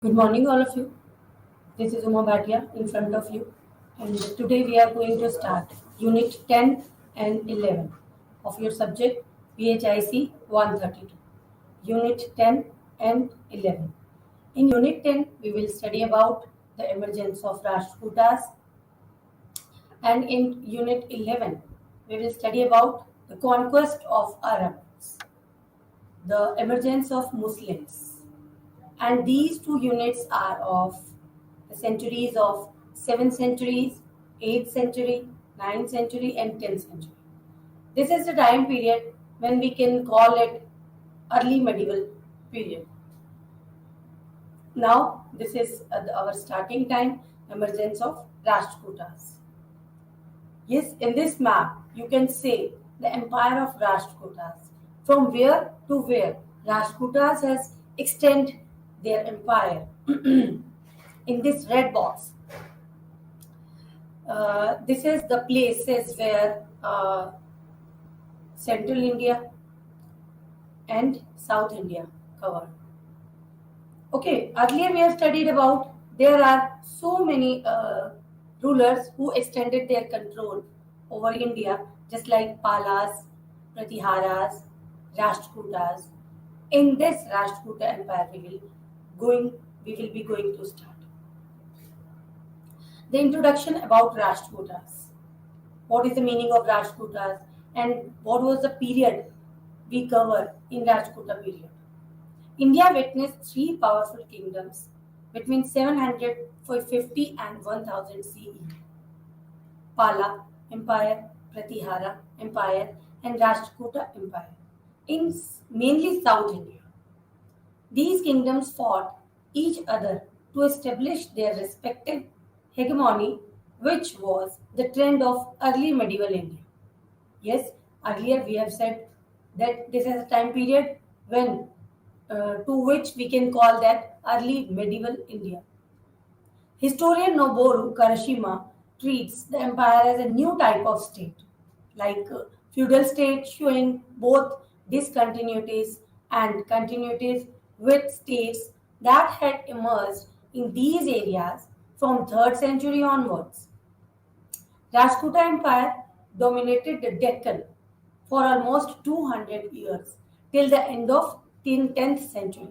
Good morning, all of you. This is Bhatia in front of you, and today we are going to start Unit 10 and 11 of your subject PHIC 132. Unit 10 and 11. In Unit 10, we will study about the emergence of Rashtrakutas, and in Unit 11, we will study about the conquest of Arabs, the emergence of Muslims, and these two units are of the centuries of 7th centuries, 8th century, 9th century, and 10th century. This is the time period when we can call it early medieval period. Now, this is our starting time, emergence of Rashtrakutas. Yes, in this map, you can say the empire of Rashtrakutas. From where to where Rashtrakutas has extended their empire. In this red box, this is the places where Central India and South India covered. Okay, earlier we have studied about there are so many rulers who extended their control over India, just like Palas, Pratiharas, Rashtrakutas. In this Rashtrakuta empire, we will be going to start. The introduction about Rashtrakutas. What is the meaning of Rashtrakutas and what was the period we cover in Rashtrakuta period? India witnessed three powerful kingdoms between 750 and 1000 CE. Pala Empire, Pratihara Empire, and Rashtrakuta Empire in mainly South India. These kingdoms fought each other to establish their respective hegemony, which was the trend of early medieval India. Yes, earlier we have said that this is a time period when to which we can call that early medieval India. Historian Noboru Karashima treats the empire as a new type of state, like feudal state showing both discontinuities and continuities with states that had emerged in these areas from 3rd century onwards. Rajputa Empire dominated the Deccan for almost 200 years till the end of 10th century.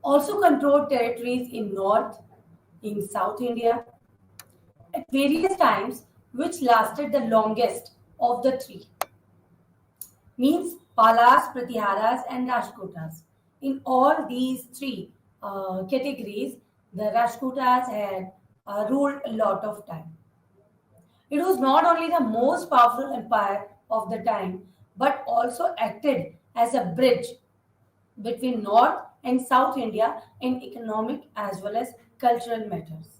Also controlled territories in North, in South India at various times, which lasted the longest of the three. Means Palas, Pratiharas, and Rashtrakutas. In all these three categories, the Rashtrakutas had ruled a lot of time. It was not only the most powerful empire of the time, but also acted as a bridge between North and South India in economic as well as cultural matters.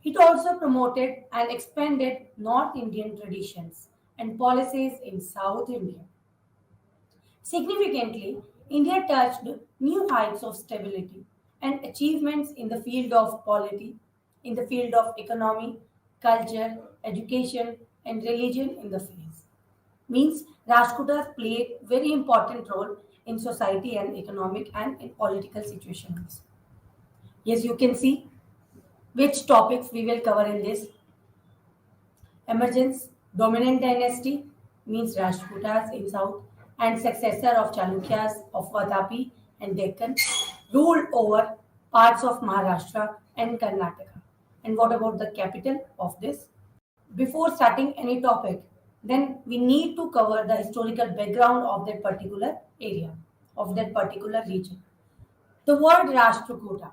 It also promoted and expanded North Indian traditions and policies in South India. Significantly, India touched new heights of stability and achievements in the field of polity, in the field of economy, culture, education, and religion in the fields. Means Rajputas played very important role in society and economic and in political situations. Yes, you can see which topics we will cover in this. Emergence, dominant dynasty means Rashtrakutas in south and successor of Chalukyas of Vadapi and Deccan ruled over parts of Maharashtra and Karnataka. And what about the capital of this? Before starting any topic, then we need to cover the historical background of that particular area, of that particular region. The word Rashtrakuta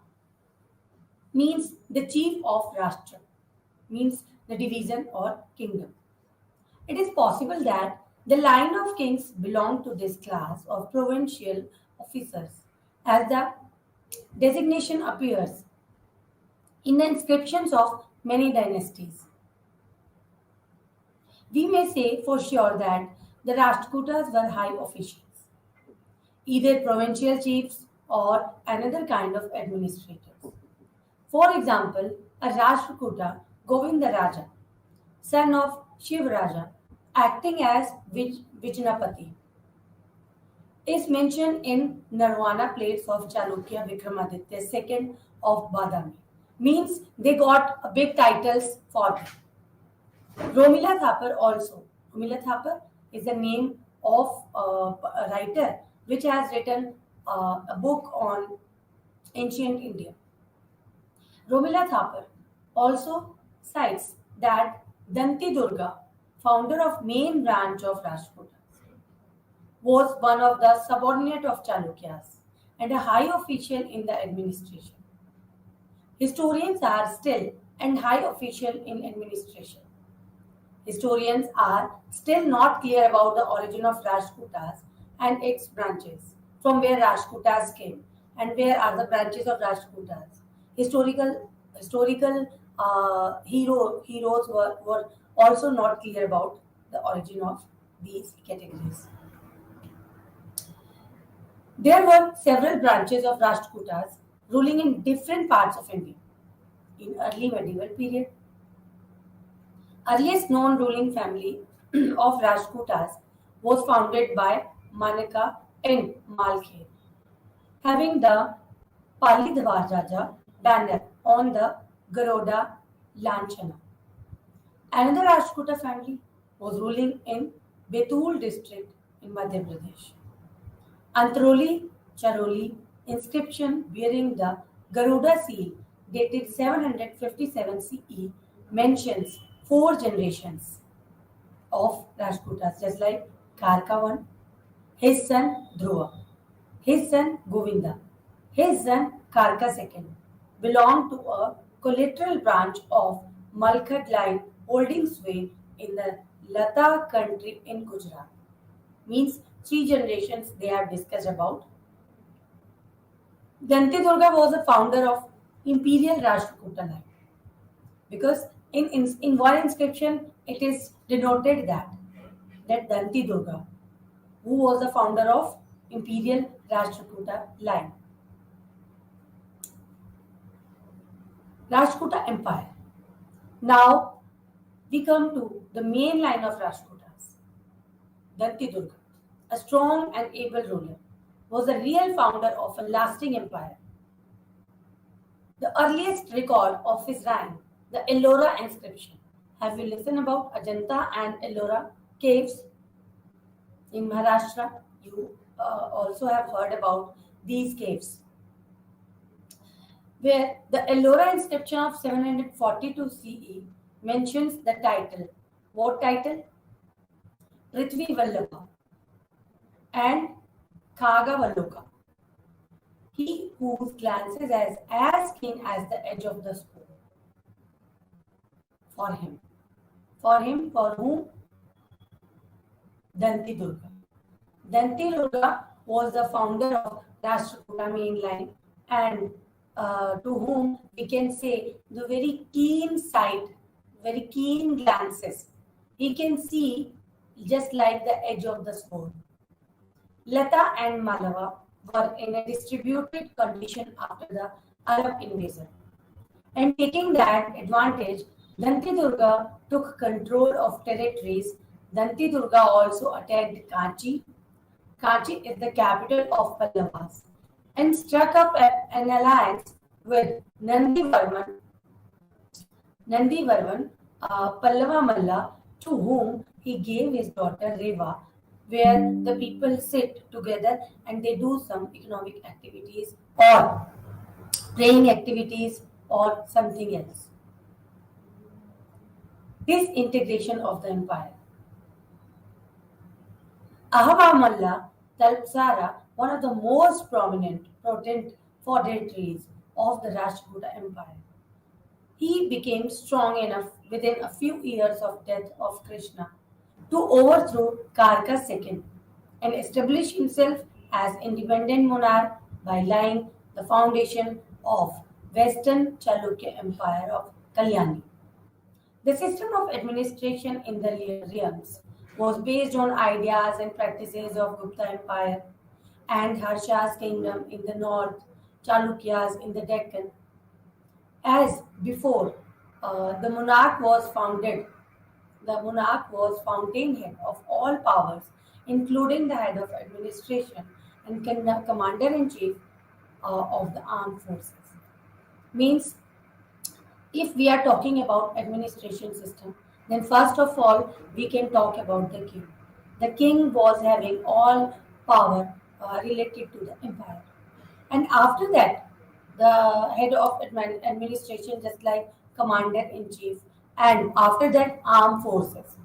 means the chief of Rashtra, means the division or kingdom. It is possible that the line of kings belong to this class of provincial officers, as the designation appears in the inscriptions of many dynasties. We may say for sure that the Rashtrakutas were high officials, either provincial chiefs or another kind of administrators. For example, a Rashtrakuta Govinda Raja, son of Shiv Raja, acting as Vijnapati, is mentioned in Nirvana plates of Chalukya Vikramaditya II of Badami. Means they got big titles for them. Romila Thapar also. Romila Thapar is the name of a writer which has written a book on ancient India. Romila Thapar also cites that Danti Durga, founder of main branch of Rajputas, was one of the subordinate of Chalukyas and a high official in the administration. Historians are still and high official in administration. Historians are still not clear about the origin of Rajputas and its branches, from where Rajputas came and where are the branches of Rajputas. Historical heroes were also not clear about the origin of these categories. There were several branches of Rashtrakutas ruling in different parts of India in early medieval period. Earliest known ruling family of Rajputas was founded by Manaka and Malkhe, having the Palidhwaraja banner on the Garuda Lanchana. Another Rajputa family was ruling in Betul district in Madhya Pradesh. Antroli Charoli inscription bearing the Garuda seal dated 757 CE mentions four generations of Rajputas, just like Karka I, his son Dhruva, his son Govinda, his son Karka II, belonged to a collateral branch of Malkad line holding sway in the Lata country in Gujarat. Means three generations they have discussed about. Danti Durga was the founder of Imperial Rashtrakuta line because in one inscription it is denoted that Danti Durga, who was the founder of Imperial Rashtrakuta line. Rashtrakuta Empire. Now we come to the main line of Rashtrakutas. Danti Durga, a strong and able ruler, was the real founder of a lasting empire. The earliest record of his reign, the Ellora inscription. Have you listened about Ajanta and Ellora caves in Maharashtra? You also have heard about these caves, where the Ellora inscription of 742 CE mentions the title. What title? Prithvi Vallabha and Khaga Valoka. He whose glances as keen as the edge of the spoon. For him. For him, for whom? Danti Durga. Danti Durga was the founder of Rashtrakuta main line and to whom we can say the very keen sight, very keen glances. He can see just like the edge of the sword. Lata and Malava were in a distributed condition after the Arab invasion. And taking that advantage, Danti Durga took control of territories. Danti Durga also attacked Kanchi. Kanchi is the capital of Pallavas and struck up an alliance with Nandivarman, Pallava Malla, to whom he gave his daughter Reva, where the people sit together and they do some economic activities or praying activities or something else. This integration of the empire. Ahava Malla Talpsara, one of the most prominent, potent feudatories of the Rashtrakuta Empire. He became strong enough within a few years of death of Krishna to overthrow Karka II and establish himself as independent monarch by laying the foundation of Western Chalukya Empire of Kalyani. The system of administration in the realms was based on ideas and practices of Gupta Empire and Harsha's kingdom in the north, Chalukyas in the Deccan. As before, the monarch was fountainhead of all powers, including the head of administration and commander-in-chief of the armed forces. Means if we are talking about administration system, then first of all we can talk about the king. The king was having all power related to the empire, and after that the head of administration, just like commander in chief, and after that armed forces,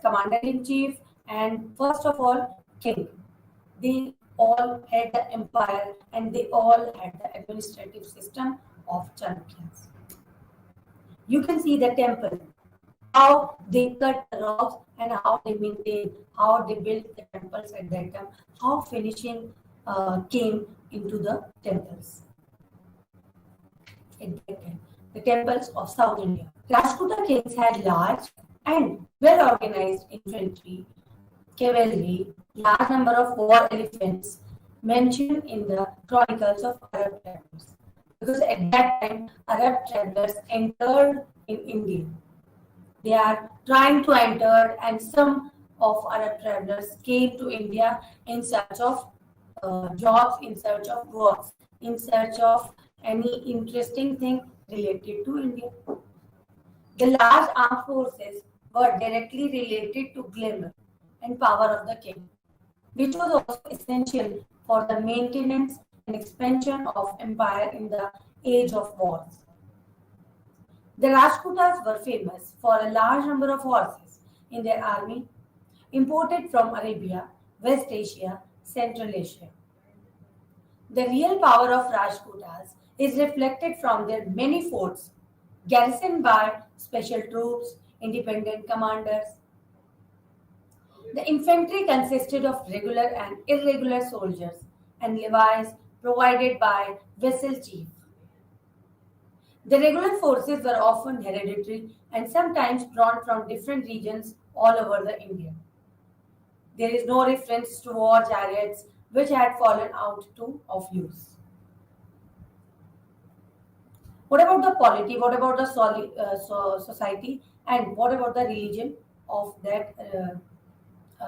commander in chief, and first of all king. They all had the empire and they all had the administrative system of Chalukyas. You can see the temple, how they cut the rocks and how they maintain, how they built the temples at that time, how finishing came into the temples at that time. The temples of South India. Rajputa kings had large and well organized infantry, cavalry, large number of war elephants mentioned in the chronicles of Arab travelers. Because at that time, Arab travelers entered in India. They are trying to enter, and some of Arab travelers came to India in search of jobs, in search of works, in search of any interesting thing related to India. The large armed forces were directly related to glamour and power of the king, which was also essential for the maintenance and expansion of empire in the age of wars. The Rajputas were famous for a large number of horses in their army, imported from Arabia, West Asia, Central Asia. The real power of Rajputas is reflected from their many forts, garrisoned by special troops, independent commanders. The infantry consisted of regular and irregular soldiers and levies provided by vassal chief. The regular forces were often hereditary and sometimes drawn from different regions all over the India. There is no reference to war chariots which had fallen out of use. What about the polity? What about the society? And what about the religion of that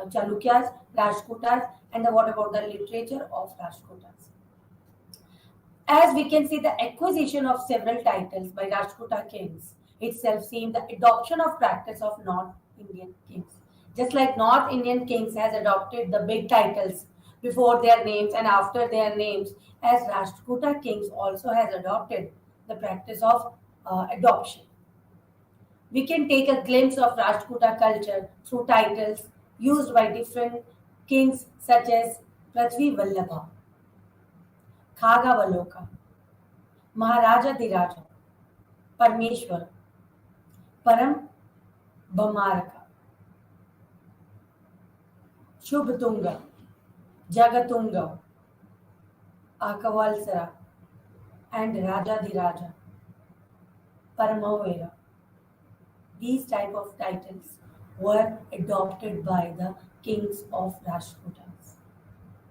Chalukyas, Rajputas, and what about the literature of Rajputas? As we can see, the acquisition of several titles by Rajputa kings itself seemed the adoption of practice of North Indian kings. Just like North Indian kings has adopted the big titles before their names and after their names, as Rajputa kings also has adopted the practice of adoption. We can take a glimpse of Rajputa culture through titles used by different kings such as Prithvi Vallabha, Khaga Valoka, Maharaja Dhiraja, Parmeshwar, Param Bamaraka, Shubhatunga, Jagatunga, Akavalsara, and Rajadhiraja, Paramavera. These type of titles were adopted by the kings of Rajputas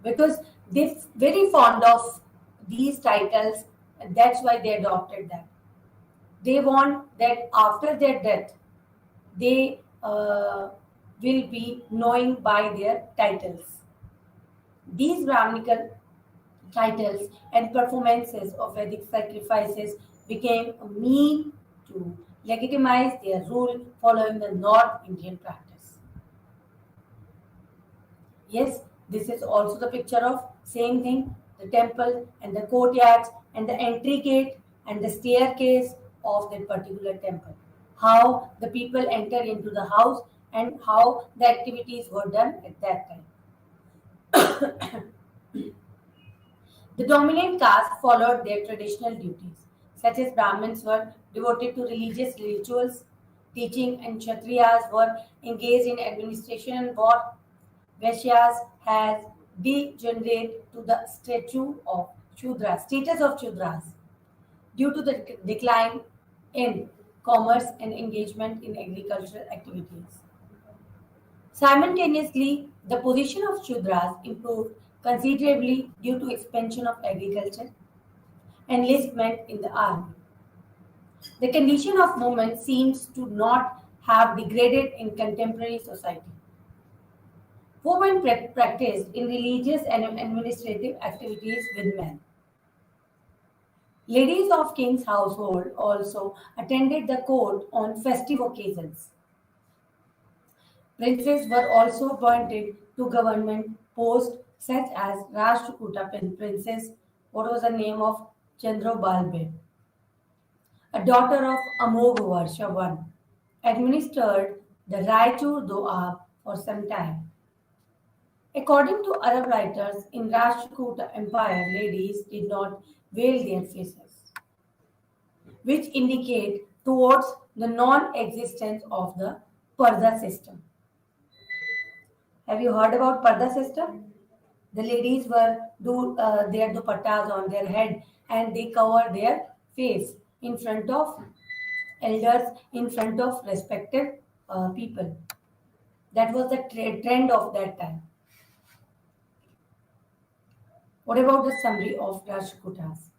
because they're very fond of these titles, and that's why they adopted them. They want that after their death, they will be knowing by their titles. These Brahminical titles and performances of Vedic sacrifices became a mean to legitimize their rule following the North Indian practice. Yes, this is also the picture of same thing, the temple and the courtyards and the entry gate and the staircase of that particular temple. How the people enter into the house and how the activities were done at that time. The dominant caste followed their traditional duties, such as Brahmins were devoted to religious rituals, teaching, and Kshatriyas were engaged in administration and war. Vaishyas has degenerated to the status of Shudras due to the decline in commerce and engagement in agricultural activities. Simultaneously, the position of Shudras improved considerably due to expansion of agriculture, enlistment in the army. The condition of women seems to not have degraded in contemporary society. Women practiced in religious and administrative activities with men. Ladies of king's household also attended the court on festive occasions. Princes were also appointed to government posts such as Rashtrakuta Princess, what was the name of Chandrabalbe, a daughter of Amogh I, administered the Raichur Doab for some time. According to Arab writers, in Rashtrakuta Empire, ladies did not veil their faces, which indicate towards the non-existence of the Parda system. Have you heard about Parda system? The ladies were do their dupattas on their head and they cover their face in front of elders, in front of respected people. That was the trend of that time. What about the summary of Rashtrakutas?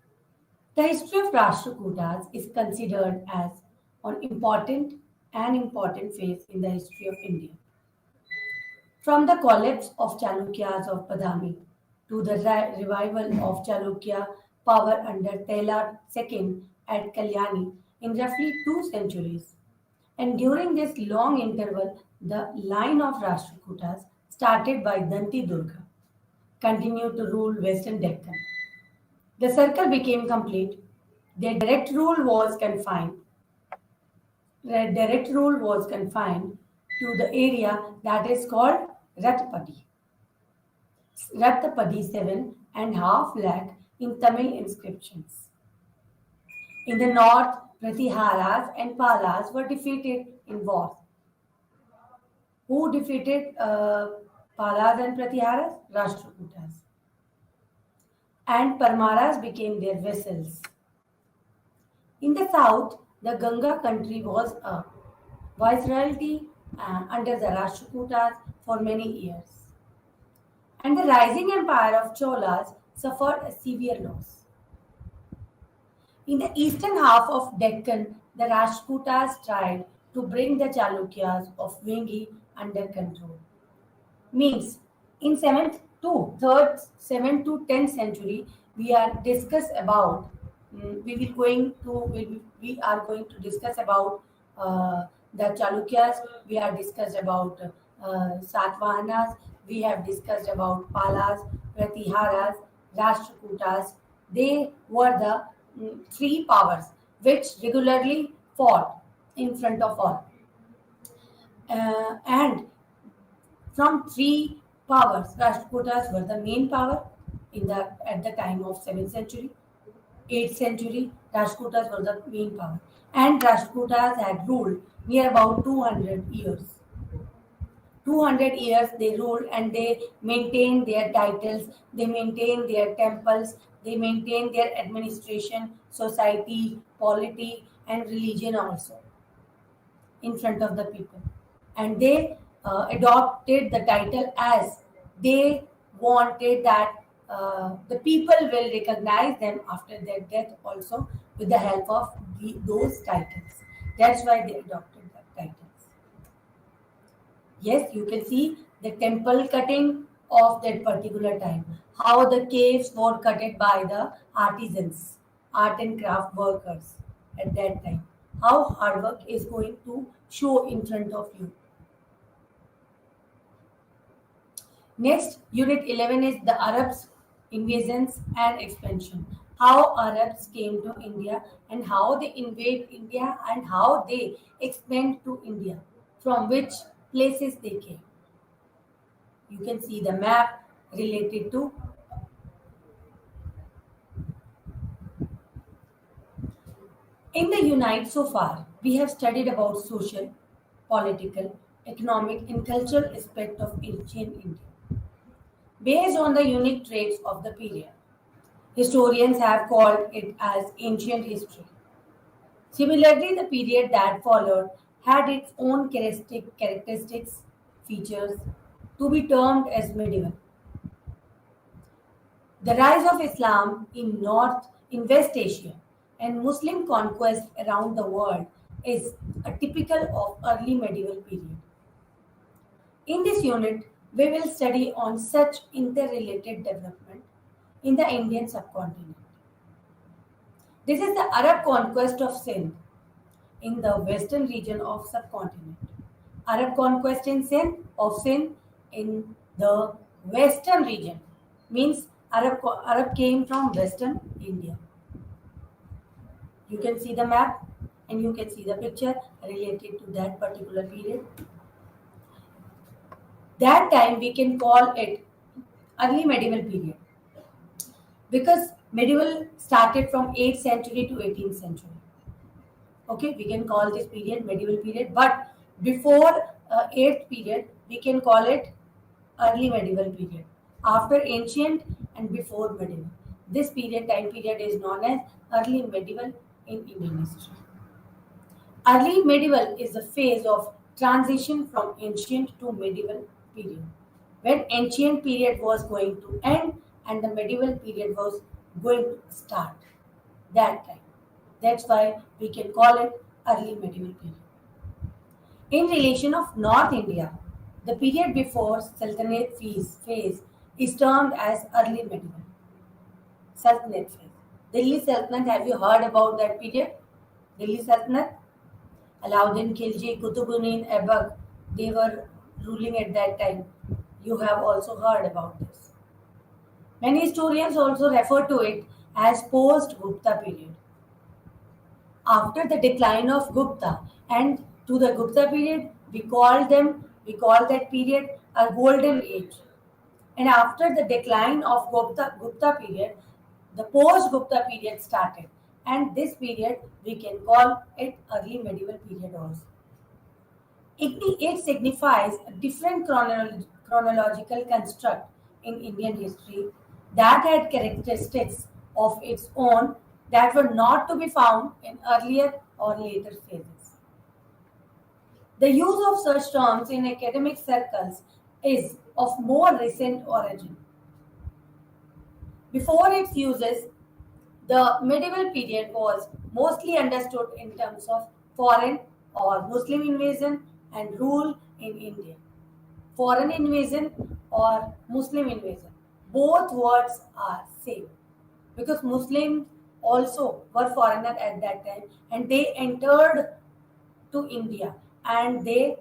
The history of Rashtrakutas is considered as an important phase in the history of India. From the collapse of Chalukyas of Badami to the revival of Chalukya power under Tela II at Kalyani in roughly 2 centuries. And during this long interval, the line of Rashtrakutas, started by Danti Durga, continued to rule western Deccan. The circle became complete. Their direct rule was confined to the area that is called Ratpadi. Ratpadi 7.5 lakh in Tamil inscriptions. In the north, Pratiharas and Palas were defeated in wars. Who defeated Palas and Pratiharas? Rashtrakutas. And Parmaras became their vassals. In the south, the Ganga country was a viceroyalty under the Rashtrakutas for many years. And the rising empire of Cholas suffered a severe loss. In the eastern half of Deccan, the Rashtrakutas tried to bring the Chalukyas of Vengi under control. Means in 7th to 10th century, we are discuss about we are going to discuss about the Chalukyas. We are discussed about Satvahanas. We have discussed about Palas, Pratiharas, Rashtrakutas. They were the three powers which regularly fought in front of all. And from three powers, Rashtrakutas were the main power at the time of 7th century. 8th century, Rashtrakutas were the main power. And Rashtrakutas had ruled near about 200 years. 200 years they ruled and they maintained their titles, they maintained their temples, they maintained their administration, society, polity, and religion also in front of the people. And they adopted the title as they wanted that the people will recognize them after their death also with the help of those titles. That's why they adopted the titles. Yes, you can see the temple cutting of that particular time. How the caves were cutted by the artisans, art and craft workers at that time. How hard work is going to show in front of you. Next, Unit 11 is the Arabs, invasions and expansion. How Arabs came to India and how they invade India and how they expand to India, from which places they came. You can see the map related to in the unite so far. We have studied about social, political, economic, and cultural aspect of ancient India. Based on the unique traits of the period, historians have called it as ancient history. Similarly, the period that followed had its own characteristics, features to be termed as medieval. The rise of Islam in West Asia and Muslim conquest around the world is a typical of early medieval period. In this unit, we will study on such interrelated development in the Indian subcontinent. This is the Arab conquest of Sindh in the western region of subcontinent. Arab conquest in Sindh in the western region means Arab came from western India. You can see the map and you can see the picture related to that particular period. That time we can call it early medieval period because medieval started from 8th century to 18th century. Okay, we can call this period medieval period, but before 8th period we can call it early medieval period. After ancient and before medieval, this time period is known as early medieval in Indian history. Early medieval is a phase of transition from ancient to medieval period, when ancient period was going to end and the medieval period was going to start. That time, that's why we can call it early medieval period. In relation of North India, the period before Sultanate phase is termed as early medieval. Sultanate phase. Delhi Sultanate, have you heard about that period? Delhi Sultanate, Alauddin Khilji, Kutubuddin Aibak, they were ruling at that time. You have also heard about this. Many historians also refer to it as post-Gupta period. After the decline of Gupta and to the Gupta period, we call that period a golden age. And after the decline of Gupta period, the post-Gupta period started. And this period we can call it early medieval period also. It signifies a different chronological construct in Indian history that had characteristics of its own that were not to be found in earlier or later phases. The use of such terms in academic circles is of more recent origin. Before its uses, the medieval period was mostly understood in terms of foreign or Muslim invasion and rule in India. Foreign invasion or Muslim invasion, both words are same because Muslims also were foreigner at that time and they entered to India and they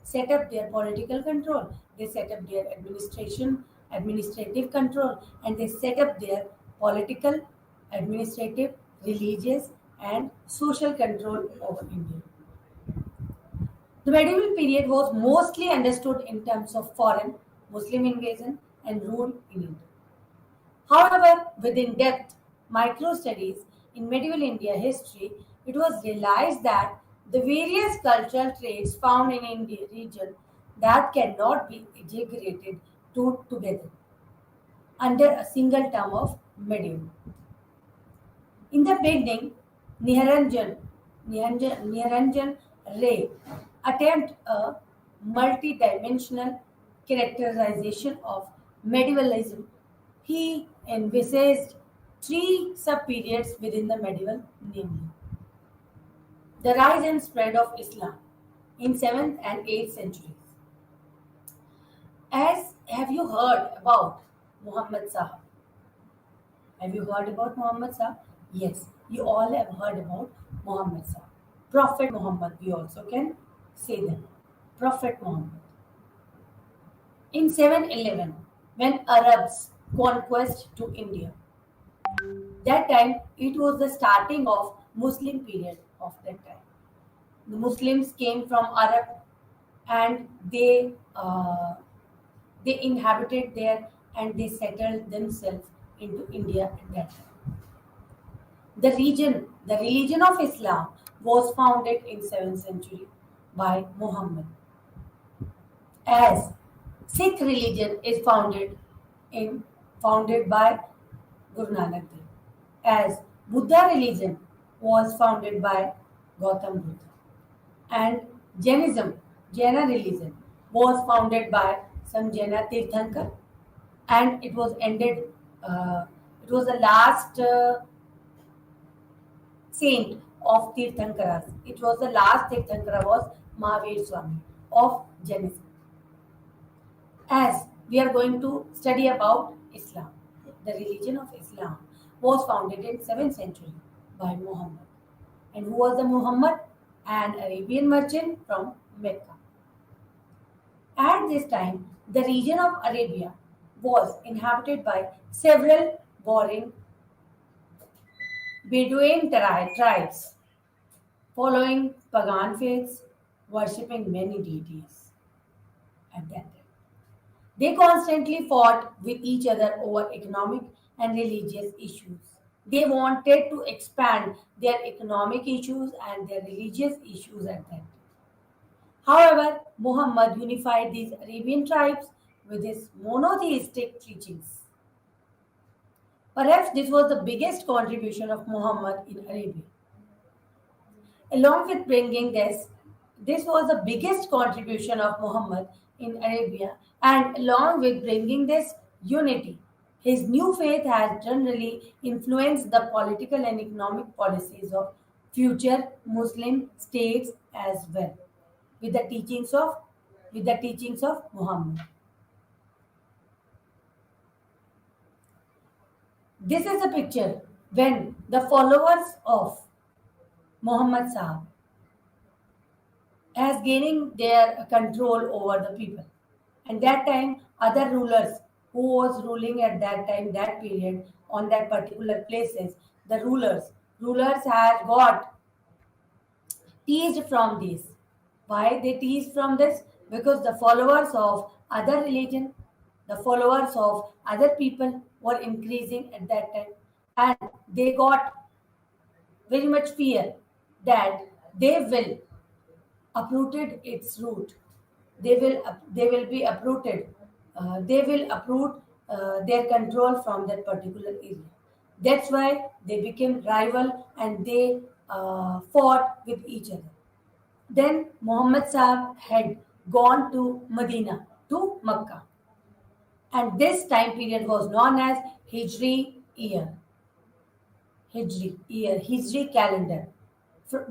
set up their political control, they set up their administrative control, and they set up their political, administrative, religious, and social control over India. The medieval period was mostly understood in terms of foreign Muslim invasion and rule in India. However, with in-depth micro-studies in medieval India history, it was realized that the various cultural traits found in Indian region that cannot be integrated together under a single term of medieval. In the beginning, Niharanjan Ray attempt a multi-dimensional characterization of medievalism. He envisaged three sub-periods within the medieval, namely the rise and spread of Islam in 7th and 8th centuries. As have you heard about Muhammad Sahib? Have you heard about Muhammad Sahib? Yes, you all have heard about Muhammad Sahib. Prophet Muhammad, we also can say that. Prophet Muhammad. In 711, when Arabs conquest to India, that time it was the starting of Muslim period of that time. The Muslims came from Arab and they inhabited there and they settled themselves into India at that time. The religion of Islam was founded in 7th century by Muhammad. As Sikh religion is founded by Guru Nanak Dev. As Buddha religion was founded by Gautam Buddha. And Jaina religion, was founded by some Jaina Tirthankar, and it was ended. It was the last saint of Tirthankaras. It was the last Tirthankara was Mahavir Swami of Jainism. as we are going to study about Islam. The religion of Islam was founded in 7th century by Muhammad. And who was the Muhammad? An Arabian merchant from Mecca. At this time, the region of Arabia was inhabited by several warring Bedouin tribes following pagan faiths, worshipping many deities at that time. They constantly fought with each other over economic and religious issues. They wanted to expand their economic issues and their religious issues at that time. However, Muhammad unified these Arabian tribes with his monotheistic teachings. Perhaps this was the biggest contribution of Muhammad in Arabia. Along with bringing this was the biggest contribution of Muhammad in Arabia, and along with bringing this unity, his new faith has generally influenced the political and economic policies of future Muslim states as well, with the teachings of Muhammad. This is a picture when the followers of Muhammad Sahib as gaining their control over the people. And that time, other rulers who was ruling at that time, that period, on that particular places, the rulers had got teased from this. Why they teased from this? Because the followers of other religion, the followers of other people were increasing at that time, and they got very much fear that they will uprooted its root. They will be uprooted. They will uproot their control from that particular area. That's why they became rival and they fought with each other. Then Muhammad Sahib had gone to Medina, to Mecca, and this time period was known as year, Hijri calendar.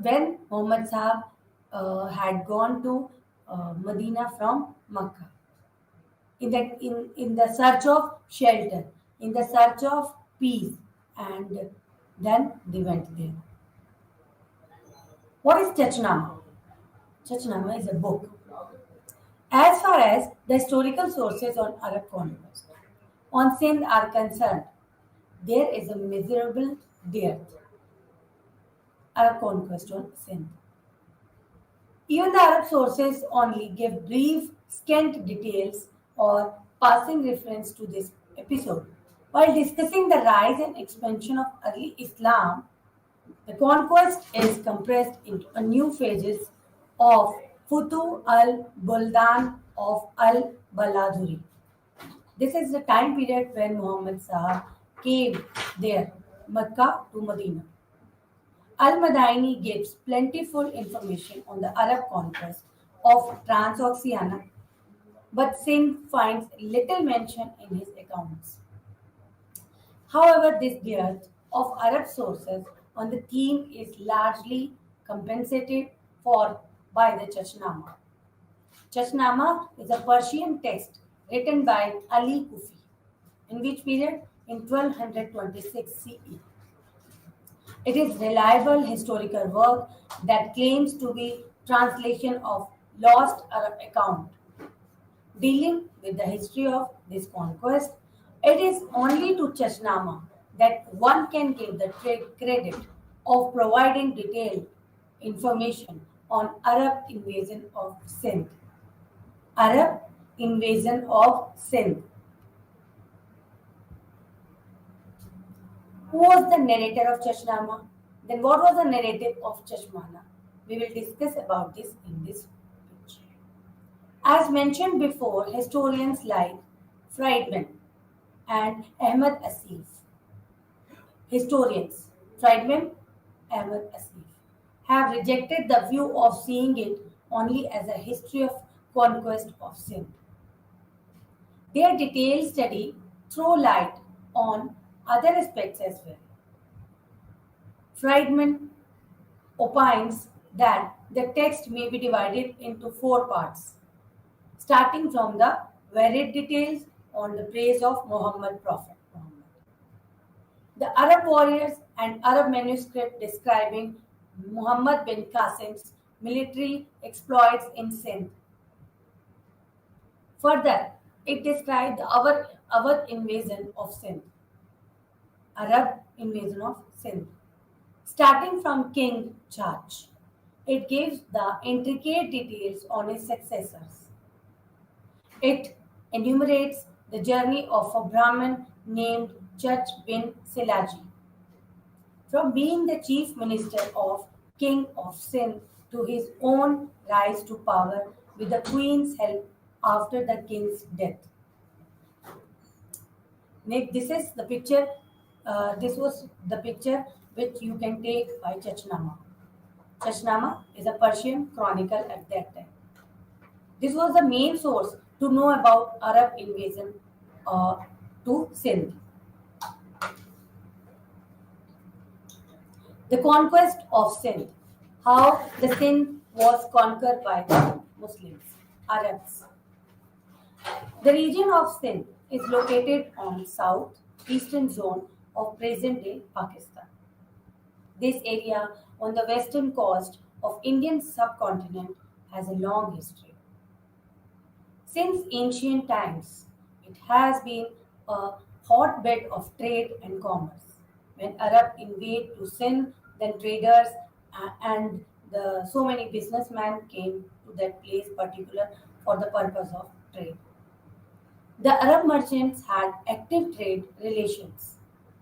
When Muhammad Sahib had gone to Medina from Mecca in the search of shelter, in the search of peace, and then they went there. What is Chachnama? Chachnama is a book. As far as the historical sources on Arab conquest on Sindh are concerned, there is a miserable dearth. Arab conquest on Sindh. Even the Arab sources only give brief, scant details or passing reference to this episode. While discussing the rise and expansion of early Islam, the conquest is compressed into a new phases of Futu al-Buldan of al-Baladuri. This is the time period when Muhammad Sahib came there, Mecca to Medina. Al-Madaini gives plentiful information on the Arab conquest of Transoxiana, but Singh finds little mention in his accounts. However, this dearth of Arab sources on the theme is largely compensated for by the Chachnama. Chachnama is a Persian text written by Ali Kufi. In which period? In 1226 CE. It is reliable historical work that claims to be translation of lost Arab account. Dealing with the history of this conquest, it is only to Chachnama that one can give the credit of providing detailed information on Arab invasion of Sindh. Arab invasion of Sindh. Who was the narrator of Chachnama? Then what was the narrative of Chashmana? We will discuss about this in this picture. As mentioned before, historians like Friedman and Ahmed Asif, historians Friedman, Ahmed Asif, have rejected the view of seeing it only as a history of conquest of Sindh. Their detailed study throw light on other aspects as well. Friedman opines that the text may be divided into four parts, starting from the varied details on the praise of Prophet Muhammad. The Arab warriors and Arab manuscript describing Muhammad bin Qasim's military exploits in Sindh. Further, it described the Awadh invasion of Sindh, Arab invasion of Sindh. Starting from King Chach, it gives the intricate details on his successors. It enumerates the journey of a Brahmin named Chach bin Silaji, from being the chief minister of King of Sindh to his own rise to power with the queen's help after the king's death. Nick, this is the picture. This was the picture which you can take by Chachnama. Chachnama is a Persian chronicle at that time. This was the main source to know about Arab invasion to Sindh. The conquest of Sindh. How the Sindh was conquered by the Muslims, Arabs. The region of Sindh is located on south-eastern zone of present-day Pakistan. This area on the western coast of Indian subcontinent has a long history. Since ancient times, it has been a hotbed of trade and commerce. When Arab invade to Sindh, then traders and so many businessmen came to that place particular for the purpose of trade. The Arab merchants had active trade relations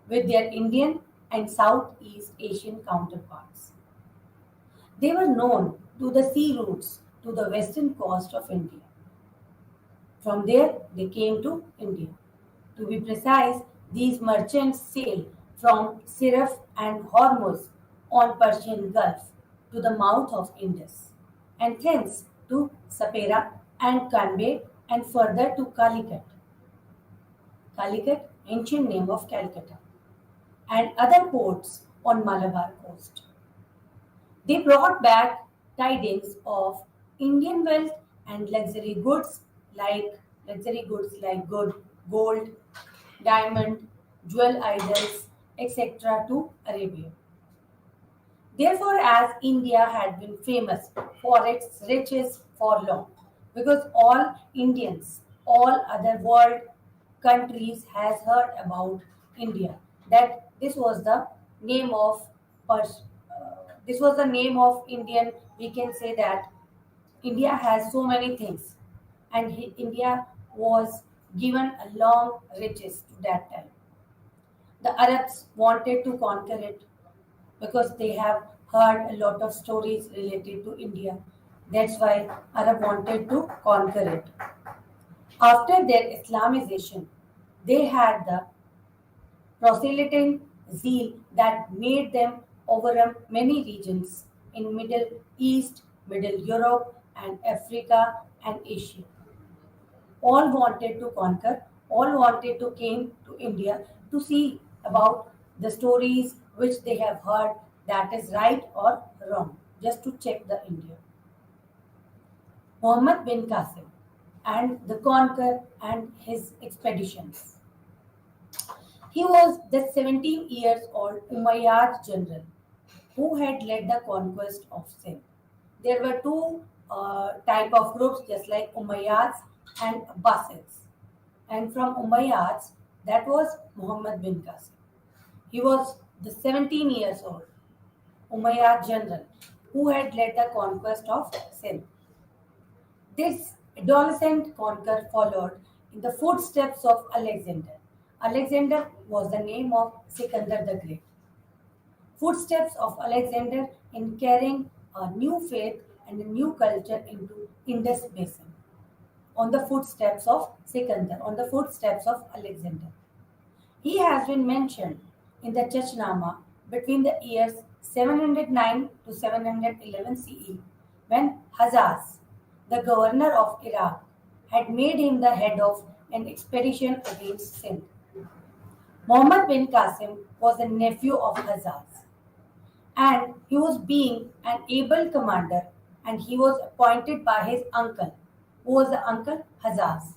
with their Indian and Southeast Asian counterparts. They were known to the sea routes to the western coast of India. From there, they came to India. To be precise, these merchants sailed from Siraf and Hormuz on Persian Gulf to the mouth of Indus, and thence to Sapera and Kanbe and further to Calicut. Calicut, ancient name of Calcutta, and other ports on Malabar coast. They brought back tidings of Indian wealth and luxury goods like gold, diamond, jewel idols, etc. to Arabia. Therefore, as India had been famous for its riches for long, because all Indians, all other world countries has heard about India. That this was the name of this was the name of Indian. We can say that India has so many things, and India was given a long riches to that time. The Arabs wanted to conquer it because they have heard a lot of stories related to India. That's why Arab wanted to conquer it. After their Islamization, they had the proselytine zeal that made them overrun many regions in Middle East, Middle Europe, and Africa and Asia. All wanted to conquer, all wanted to came to India to see about the stories which they have heard that is right or wrong, just to check the India. Muhammad bin Qasim and the conquer and his expeditions. He was the 17 years old Umayyad general who had led the conquest of Sindh. There were two type of groups just like Umayyads and Abbasids. And from Umayyads, that was Muhammad bin Qasim. He was the 17 years old Umayyad general who had led the conquest of Sindh. This adolescent conqueror followed in the footsteps of Alexander. Alexander was the name of Sikandar the Great. Footsteps of Alexander in carrying a new faith and a new culture into Indus Basin. On the footsteps of Sikandar, on the footsteps of Alexander. He has been mentioned in the Chachnama between the years 709 to 711 CE when Hazaz, the governor of Iraq, had made him the head of an expedition against Sindh. Muhammad bin Qasim was a nephew of Hazaz, and he was being an able commander, and he was appointed by his uncle. Who was the uncle? Hazaz.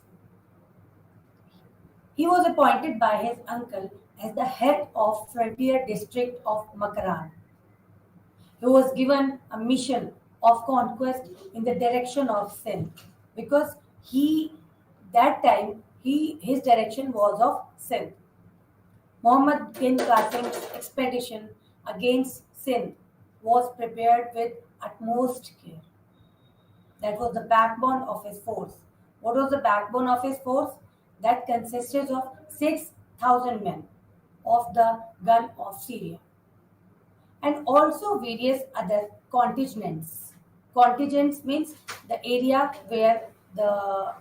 He was appointed by his uncle as the head of frontier district of Makaran. He was given a mission of conquest in the direction of Sindh because he that time he his direction was of Sindh. Muhammad bin Qasim's expedition against Sindh was prepared with utmost care. That was the backbone of his force. What was the backbone of his force? That consisted of 6,000 men of the gun of Syria and also various other contingents. Contingents means the area where the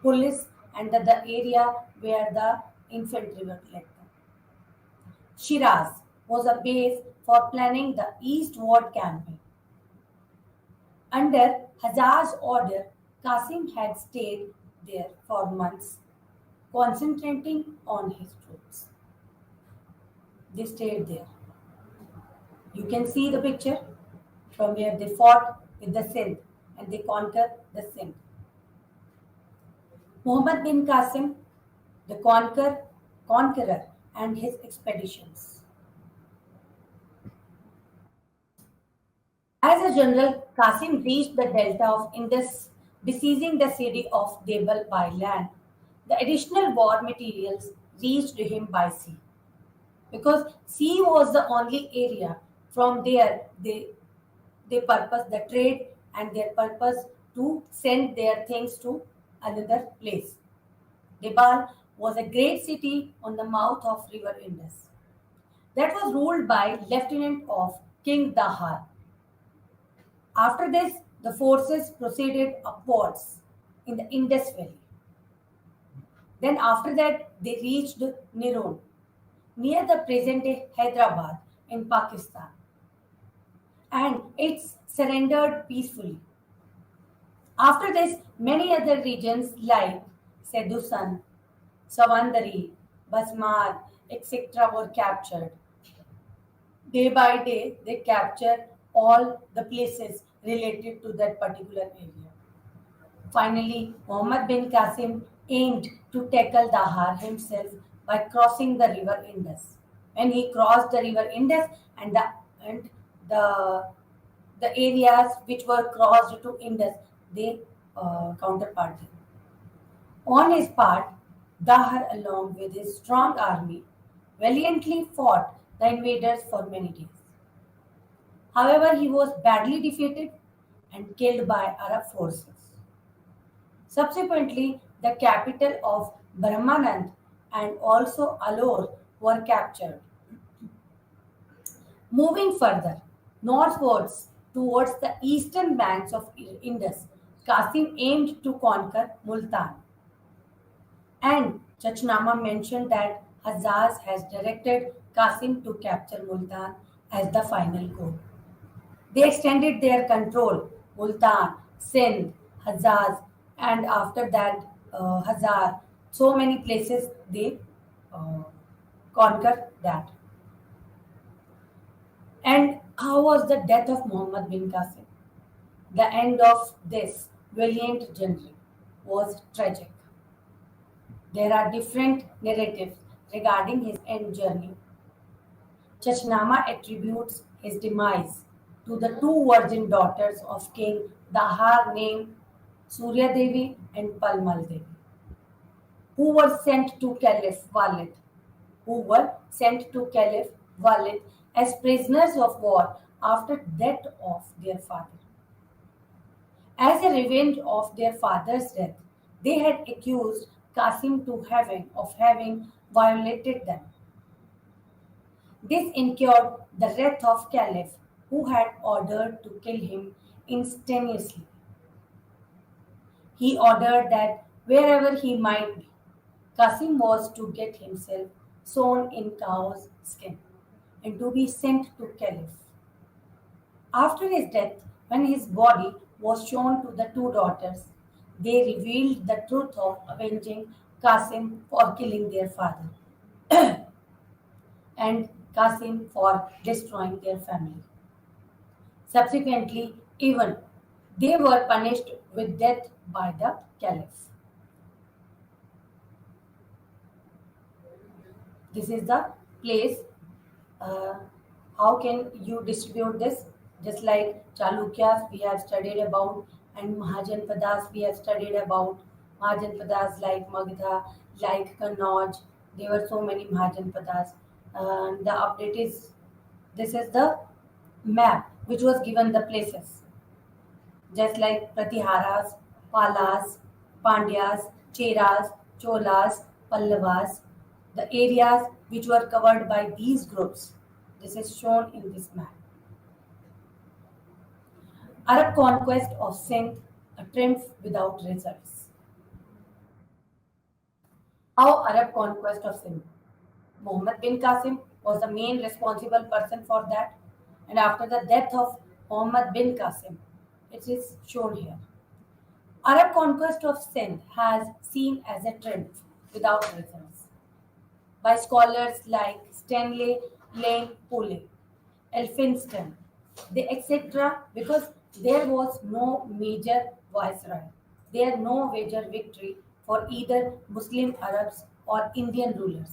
police and the area where the infantry were led. Shiraz was a base for planning the eastward campaign. Under Hazar's order, Qasim had stayed there for months, concentrating on his troops. They stayed there. You can see the picture from where they fought with the Sindh and they conquered the Sindh. Muhammad bin Qasim, the conqueror, and his expeditions. As a general, Qasim reached the delta of Indus, besieging the city of Debal by land. The additional war materials reached him by sea because sea was the only area from there they purpose the trade and their purpose to send their things to another place. Debal was a great city on the mouth of river Indus that was ruled by lieutenant of King Dahar. After this, the forces proceeded upwards in the Indus Valley. Then after that, they reached Niron, near the present-day Hyderabad in Pakistan, and it's surrendered peacefully. After this, many other regions like Sedusan, Savandari, Basmar, etc. were captured. Day by day, they capture all the places related to that particular area. Finally, Muhammad bin Qasim aimed to tackle Dahar himself by crossing the river Indus. When he crossed the river Indus and the the areas which were crossed to Indus, they counterpart him. On his part, Dahar, along with his strong army, valiantly fought the invaders for many days. However, he was badly defeated and killed by Arab forces. Subsequently, the capital of Brahmanand and also Alor were captured. Moving further northwards towards the eastern banks of Indus, Qasim aimed to conquer Multan. And Chachnama mentioned that Hazaz has directed Qasim to capture Multan as the final goal. They extended their control, Multan, Sindh, Hazaz, and after that, Hazar. So many places they uh, conquered that. And how was the death of Muhammad bin Qasim? The end of this valiant general was tragic. There are different narratives regarding his end journey. Chachnama attributes his demise to the two virgin daughters of King Dahar named Surya Devi and Palmal Devi, who were sent to Caliph Walid, who were sent to Caliph Walid as prisoners of war after death of their father. As a revenge of their father's death, they had accused Qasim of having violated them. This incurred the wrath of Caliph, who had ordered to kill him instantaneously. He ordered that wherever he might be, Qasim was to get himself sewn in cow's skin and to be sent to Caliph. After his death, when his body was shown to the two daughters, they revealed the truth of avenging Qasim for killing their father and Qasim for destroying their family. Subsequently, even they were punished with death by the Caliph. This is the place. uh, how can you distribute this? Just like Chalukyas we have studied about, and Mahajanpadas we have studied about. Mahajanpadas like Magdha, like Kannauj, there were so many Mahajanpadas. The update is, this is the map which was given the places, just like Pratiharas, Palas, Pandyas, Cheras, Cholas, Pallavas, the areas which were covered by these groups. This is shown in this map. Arab conquest of Sindh, a triumph without results. How Arab conquest of Sindh? Muhammad bin Qasim was the main responsible person for that, and after the death of Muhammad bin Qasim, it is shown here. Arab conquest of Sindh has seen as a triumph without results by scholars like Stanley Lane Poole, Elphinstone, etc. because there was no major viceroy. There no major victory for either Muslim Arabs or Indian rulers.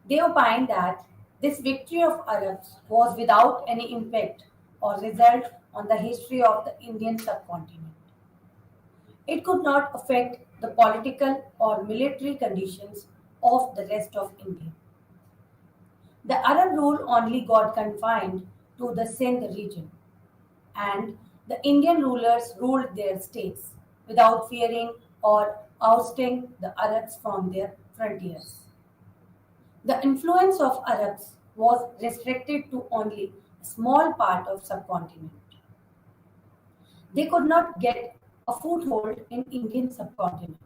They opined that this victory of Arabs was without any impact or result on the history of the Indian subcontinent. It could not affect the political or military conditions of the rest of India. The Arab rule only got confined to the Sindh region, and the Indian rulers ruled their states without fearing or ousting the Arabs from their frontiers. The influence of Arabs was restricted to only a small part of subcontinent. They could not get a foothold in Indian subcontinent.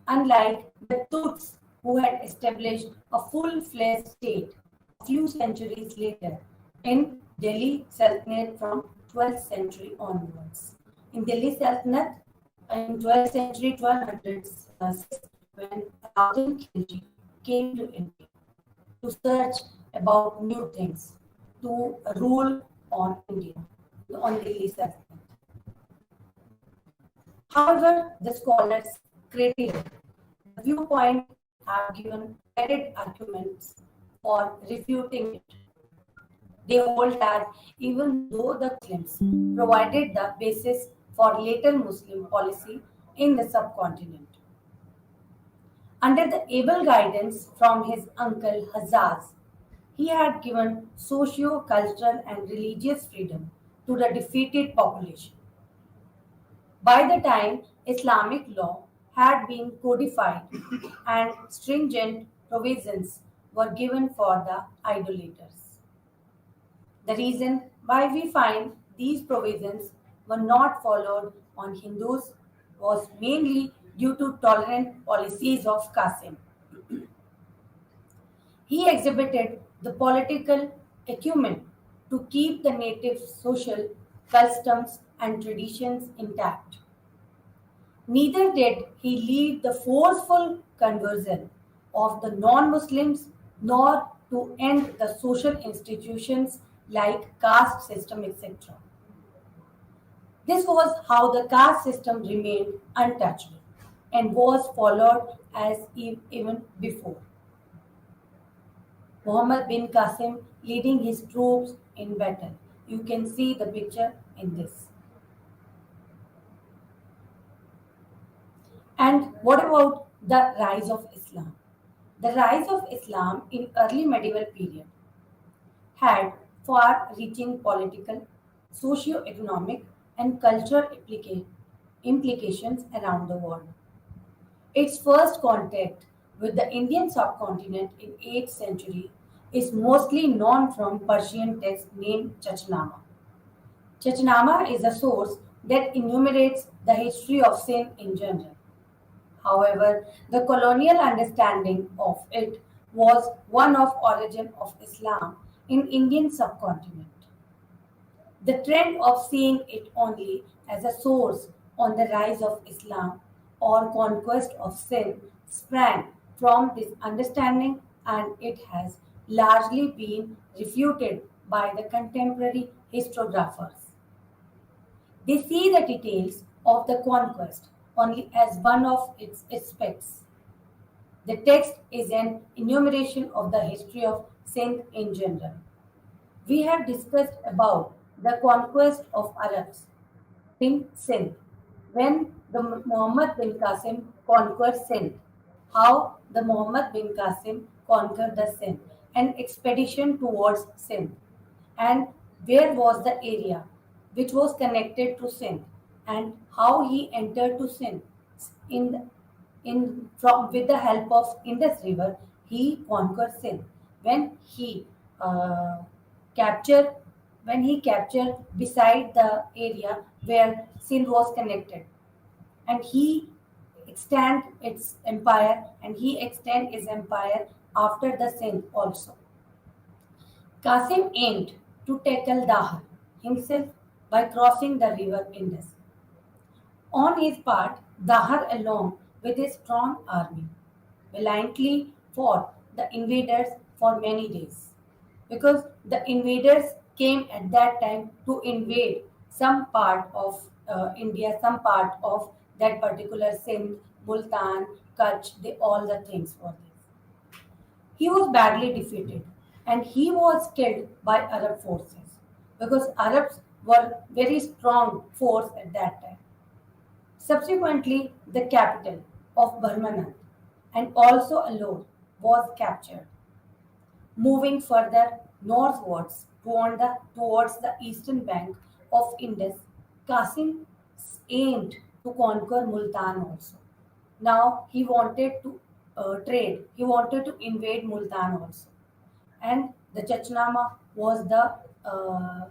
Unlike the Tuts, who had established a full-fledged state a few centuries later in Delhi Sultanate from 12th century onwards. In Delhi Sultanate, in 12th century, 1206, when Alauddin Khilji came to India to search about new things, to rule on India, on Delhi Sultanate. However, the scholars criticized the viewpoint have given valid arguments for refuting it. They hold that even though the claims provided the basis for later Muslim policy in the subcontinent. Under the able guidance from his uncle Hazaz, he had given socio-cultural and religious freedom to the defeated population. By the time Islamic law had been codified and stringent provisions were given for the idolaters. The reason why we find these provisions were not followed on Hindus was mainly due to tolerant policies of Qasim. He exhibited the political acumen to keep the native social customs and traditions intact. Neither did he lead the forceful conversion of the non Muslims nor to end the social institutions like caste system, etc. This was how the caste system remained untouched and was followed as even before. Muhammad bin Qasim leading his troops in battle. You can see the picture in this. And what about the rise of Islam? The rise of Islam in early medieval period had far-reaching political, socio-economic, and cultural implications around the world. Its first contact with the Indian subcontinent in 8th century is mostly known from Persian text named Chachnama. Chachnama is a source that enumerates the history of sin in general. However, the colonial understanding of it was one of origin of Islam in Indian subcontinent. The trend of seeing it only as a source on the rise of Islam or conquest of sin sprang from this understanding, and it has largely been refuted by the contemporary historiographers. They see the details of the conquest only as one of its aspects. The text is an enumeration of the history of Sindh in general. We have discussed about the conquest of Arabs in Sindh, when the Muhammad bin Qasim conquered Sindh, how the Muhammad bin Qasim conquered the Sindh, an expedition towards Sindh, and where was the area which was connected to Sindh, and how he entered to Sindh in in from with the help of Indus River. He conquered Sindh when uh, captured he captured beside the area where Sindh was connected, and he extend his empire after the Sindh also. Qasim aimed to tackle Dahar himself by crossing the river Indus. On his part, Dahar, along with a strong army, valiantly fought the invaders for many days, because the invaders came at that time to invade some part of India, some part of that particular Sindh, Multan, Kutch, all the things for this. He was badly defeated and he was killed by Arab forces, because Arabs were very strong force at that time. Subsequently, the capital of Burmanand and also Alor was captured. Moving further northwards towards the eastern bank of Indus, Qasim aimed to conquer Multan also. Now he wanted to trade, he wanted to invade Multan also. And the Chachnama was uh,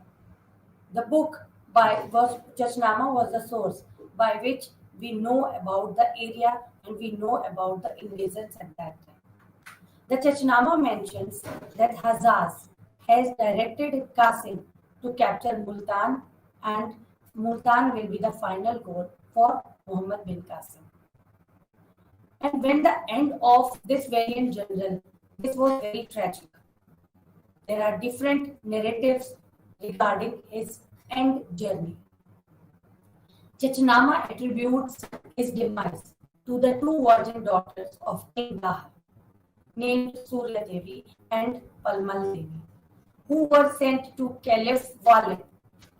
the book by was Chachnama was the source by which we know about the area and we know about the invasions at that time. The Chachnama mentions that Hazaz has directed Qasim to capture Multan, and Multan will be the final goal for Muhammad bin Qasim. And when the end of this valiant general, this was very tragic. There are different narratives regarding his end journey. Chachnama attributes his demise to the two virgin daughters of King Dahar, named Surya Devi and Palmal Devi, who were sent to Caliph Walid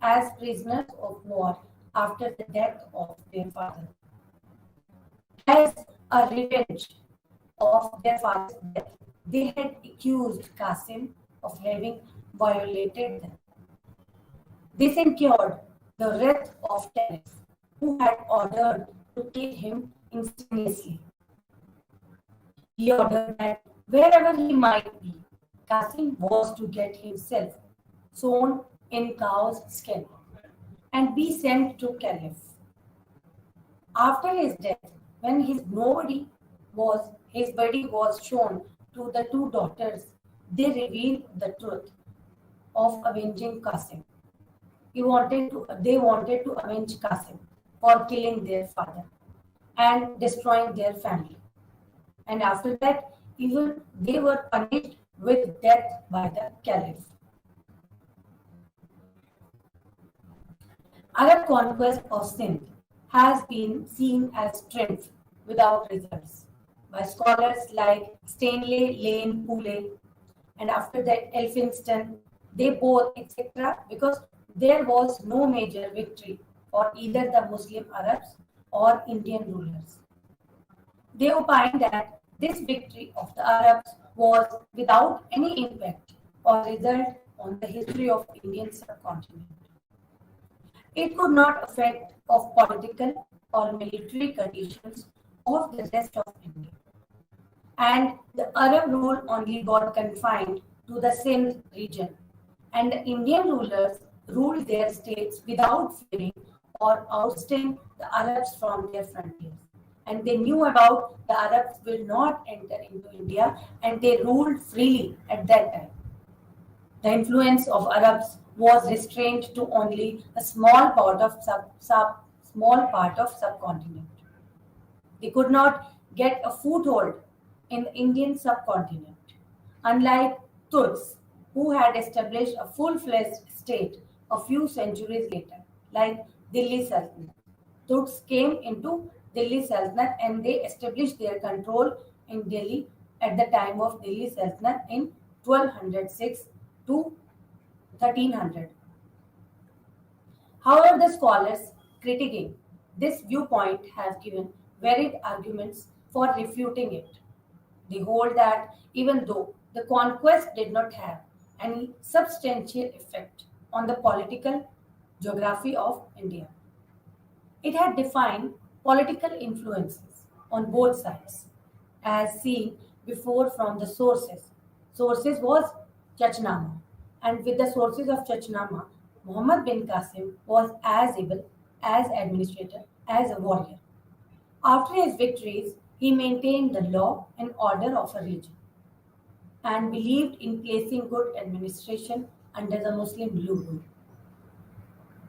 as prisoners of war after the death of their father. As a revenge of their father's death, they had accused Qasim of having violated them. This incurred the wrath of Caliph, who had ordered to kill him instantaneously. He ordered that wherever he might be, Qasim was to get himself sewn in cow's skin and be sent to Caliph. After his death, when his body was shown to the two daughters, they revealed the truth of avenging Qasim. They wanted to avenge Qasim for killing their father and destroying their family. And after that, even they were punished with death by the Caliph. Arab conquest of Sindh has been seen as triumph without results by scholars like Stanley Lane Poole, and after that Elphinston, they both etc. because there was no major victory for either the Muslim Arabs or Indian rulers. They opined that this victory of the Arabs was without any impact or result on the history of Indian subcontinent. It could not affect of political or military conditions of the rest of India. And the Arab rule only got confined to the Sindh region, and the Indian rulers ruled their states without fearing or ousting the Arabs from their frontiers. And they knew about the Arabs will not enter into India, and they ruled freely at that time. The influence of Arabs was restrained to only a small part of subcontinent. They could not get a foothold in the Indian subcontinent, unlike Turks, who had established a full-fledged state a few centuries later, like Delhi Sultanate. Turks came into Delhi Sultanate and they established their control in Delhi at the time of Delhi Sultanate in 1206 to 1300. However, the scholars critiquing this viewpoint have given varied arguments for refuting it. They hold that even though the conquest did not have any substantial effect on the political geography of India, it had defined political influences on both sides, as seen before from the sources. Sources was Chachnama, and with the sources of Chachnama, Muhammad bin Qasim was as able as administrator as a warrior. After his victories, he maintained the law and order of a region and believed in placing good administration under the Muslim rule.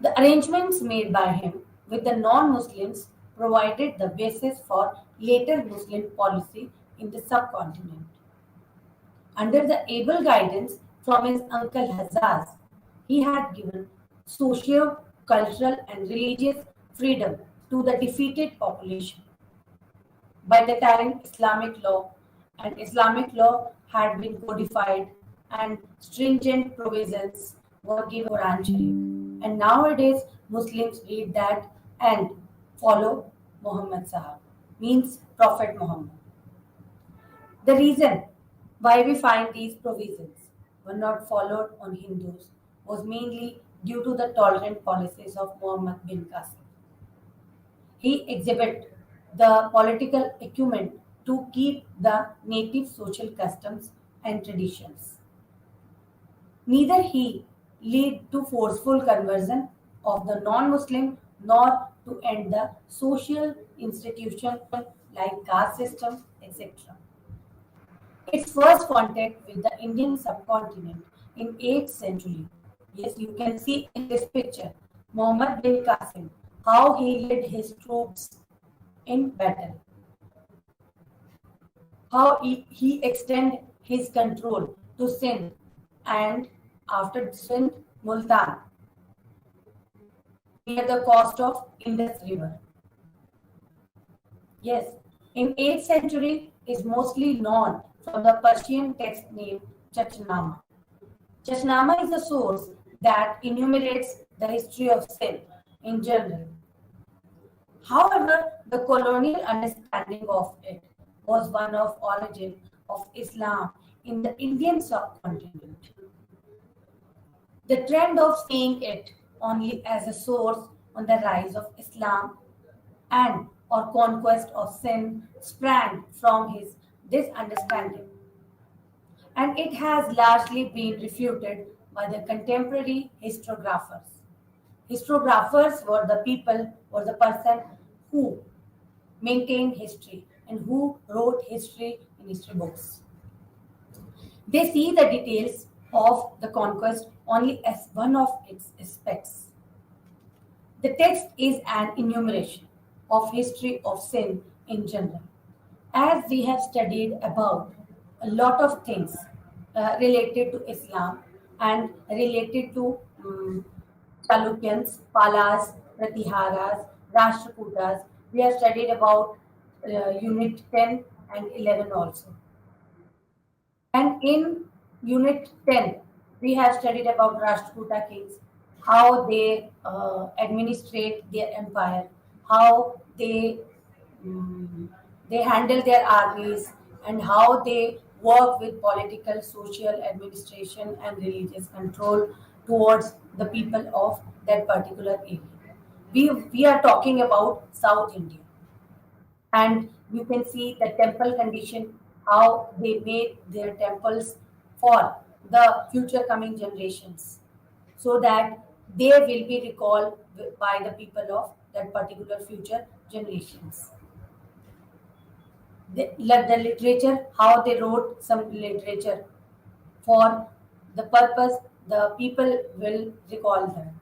The arrangements made by him with the non Muslims provided the basis for later Muslim policy in the subcontinent. Under the able guidance from his uncle Hazaz, he had given socio cultural and religious freedom to the defeated population. By the time Islamic law had been codified and stringent provisions were given for Quran Sharif. And nowadays Muslims read that and follow Muhammad Sahab, means Prophet Muhammad. The reason why we find these provisions were not followed on Hindus was mainly due to the tolerant policies of Muhammad bin Qasim. He exhibited the political acumen to keep the native social customs and traditions. Neither he led to forceful conversion of the non-Muslim nor to end the social institution like caste system, etc. Its first contact with the Indian subcontinent in 8th century. Yes, you can see in this picture Muhammad bin Qasim, how he led his troops in battle, how he extended his control to Sindh and after Sindh, Multan, near the coast of Indus River. Yes, in 8th century is mostly known from the Persian text named Chachnama. Chachnama is a source that enumerates the history of Sindh in general. However, the colonial understanding of it was one of origin of Islam in the Indian subcontinent. The trend of seeing it only as a source on the rise of Islam and or conquest of sin sprang from his this understanding, and it has largely been refuted by the contemporary historiographers. Historiographers were the people, were the person who maintained history and who wrote history in history books. They see the details of the conquest only as one of its aspects. The text is an enumeration of history of sin in general. As we have studied about a lot of things related to Islam and related to Chalukyans, Palas, Pratiharas, Rashtrakutas, we have studied about Unit 10 and 11 also. And in Unit 10, we have studied about Rashtrakuta kings, how they administrate their empire, how they handle their armies, and how they work with political, social, administration, and religious control towards the people of that particular area. We are talking about South India, and you can see the temple condition, how they made their temples for the future coming generations so that they will be recalled by the people of that particular future generations. The literature, how they wrote some literature for the purpose the people will recall them.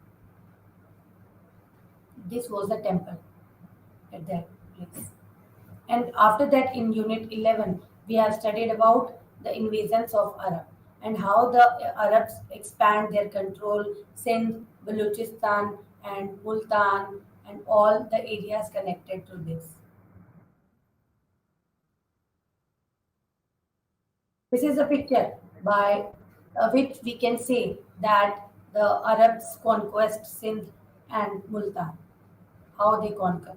This was the temple at that place. And after that, in Unit 11, we have studied about the invasions of Arab and how the Arabs expand their control, Sindh, Baluchistan, and Multan, and all the areas connected to this. This is a picture by which we can say that the Arabs conquest Sindh and Multan, how they conquer.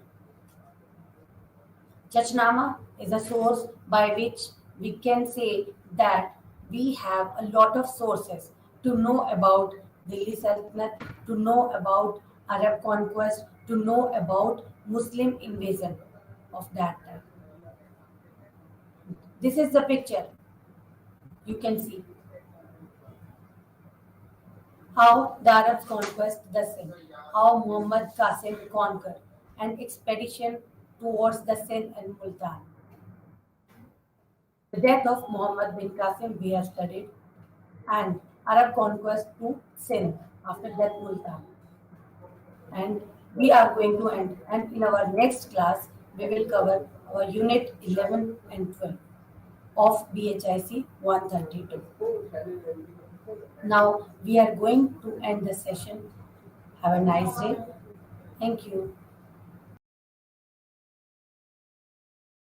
Chachnama is a source by which we can say that we have a lot of sources to know about Delhi Sultanate, to know about Arab conquest, to know about Muslim invasion of that time. This is the picture you can see how the Arabs conquest the Sindh, how Muhammad Qasim conquered an expedition towards the Sindh and Multan. The death of Muhammad bin Qasim we have studied, and Arab conquest to Sindh after that Multan. And we are going to end. And in our next class, we will cover our unit 11 and 12 of BHIC 132. Now we are going to end the session. Have a nice day. Thank you.